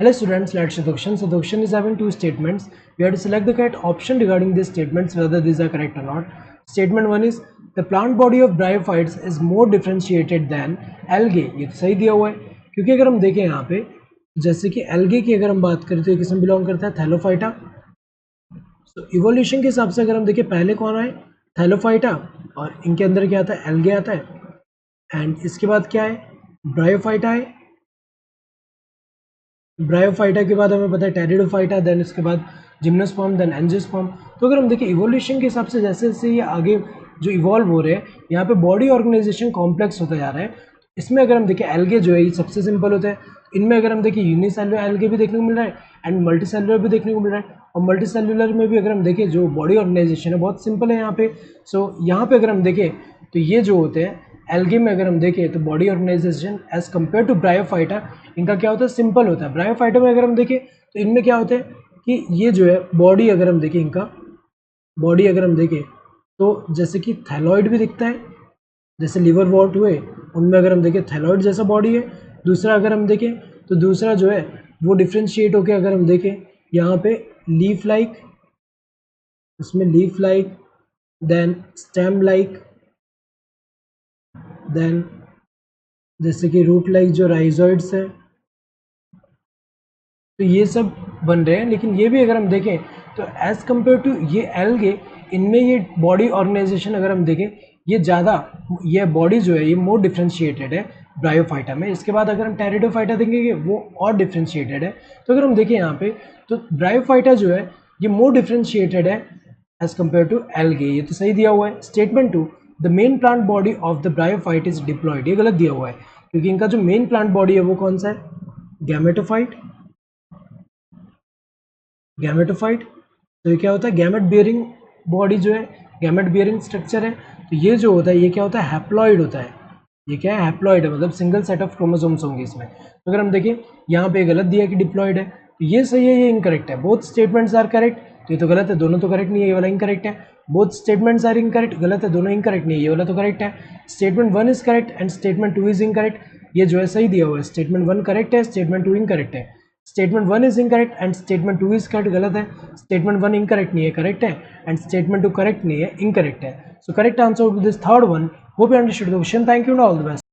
Hello students, let's see the question. So the question is having two statements. We have to select the correct option regarding these statements, whether these are correct or not. Statement 1 is the plant body of bryophytes is more differentiated than algae. ये तो सही दिया हुआ है, क्योंकि अगर हम देखें यहाँ पे जैसे कि algae की अगर हम बात करें तो ये किसमें बिलोंग करता है, थैलोफाइटा. तो इवोल्यूशन के हिसाब से अगर हम देखें पहले कौन आए, थैलोफाइटा, और इनके अंदर क्या आता है, algae आता है. एंड इसके बाद क्या है, ब्रायोफाइटा है. ब्रायोफाइटा के बाद हमें पता है टेरिडोफाइटा, देन इसके बाद जिम्नोस्पर्म, देन एंजियोस्पर्म. तो अगर हम देखें इवोल्यूशन के हिसाब से जैसे जैसे ये आगे जो इवॉल्व हो रहे हैं, यहाँ पे बॉडी ऑर्गेनाइजेशन कॉम्प्लेक्स होता जा रहा है. इसमें अगर हम देखें एल्गे जो है ये सबसे सिंपल होता है. इनमें अगर हम देखें यूनिसेलुलर एल्गे भी देखने को मिल रहा है एंड मल्टीसेलुलर भी देखने को मिल रहा है. और मल्टीसेलुलर में भी अगर हम देखें जो बॉडी ऑर्गेनाइजेशन है बहुत सिंपल है यहाँ पे. सो यहाँ पे अगर हम देखें तो ये जो होते हैं एल्गे में अगर हम देखें तो body organisation as compare to bryophyta इनका क्या होता है, सिंपल होता है. ब्रायोफाइटा में अगर हम देखें तो इनमें क्या होता है कि ये जो है बॉडी अगर हम देखें, इनका बॉडी अगर हम देखें तो जैसे कि थैलॉइड भी दिखता है, जैसे लिवर वॉर्ट हुए उनमें अगर हम देखें थैलॉइड जैसा बॉडी है. दूसरा अगर हम देखें तो दूसरा जो है वो डिफ्रेंशिएट होकर अगर हम देखें यहाँ पे लीफ लाइक, इसमें leaf like, then stem like, then जैसे कि रूट लाइक जो राइजोइड्स है. तो ये सब बन रहे हैं. लेकिन ये भी अगर हम देखें तो एज़ कम्पेयर टू ये एल्गे, इनमें ये बॉडी ऑर्गेनाइजेशन अगर हम देखें ये ज़्यादा, ये बॉडी जो है ये मोर डिफ्रेंशिएटेड है ब्रायोफाइटा में. इसके बाद अगर हम टेरिडोफाइटा देखेंगे वो और डिफ्रेंशिएटेड है. तो अगर हम देखें यहाँ पे तो ब्रायोफाइटा जो है ये मोर डिफ्रेंशिएटेड है एज कम्पेयर टू एल्गे. ये तो सही दिया हुआ है. Statement 2, the main plant body of the bryophyte is diploid, ये गलत दिया हुआ है, क्योंकि इनका जो मेन प्लांट बॉडी है वो कौन सा है, गैमेटोफाइट. गैमेटोफाइट. तो ये क्या होता है, गैमेट बियरिंग बॉडी जो है, गैमेट बियरिंग स्ट्रक्चर है. तो ये जो होता है ये क्या होता है, हैप्लॉइड होता है. ये क्या है, हैप्लॉइड है, मतलब सिंगल सेट ऑफ क्रोमोसोम्स होंगे इसमें. तो अगर हम देखें यहाँ पे गलत दिया कि डिप्लॉयड है, तो ये सही है, ये इनकरेक्ट है. बोथ स्टेटमेंट्स आर करेक्ट, तो ये तो गलत है, दोनों तो करेक्ट नहीं है, ये वाला इनकरेक्ट है. बोथ स्टेटमेंट्स आर इनकरेक्ट, गलत है, दोनों इनकरेक्ट नहीं है, ये वाला तो करेक्ट है. Statement 1 is correct and statement 2 is incorrect. ये जो है सही दिया हुआ है, स्टेटमेंट 1 करेक्ट है, स्टेटमेंट 2 इनकरेक्ट है. Statement 1 is incorrect and statement 2 is correct, गलत है. स्टेटमेंट 1 इनकरेक्ट नहीं है, करेक्ट है, एंड स्टेटमेंट 2 करेक्ट नहीं है, इनकरेक्ट है. So correct answer with this third one. Hope you understood the question. Thank you and all the best.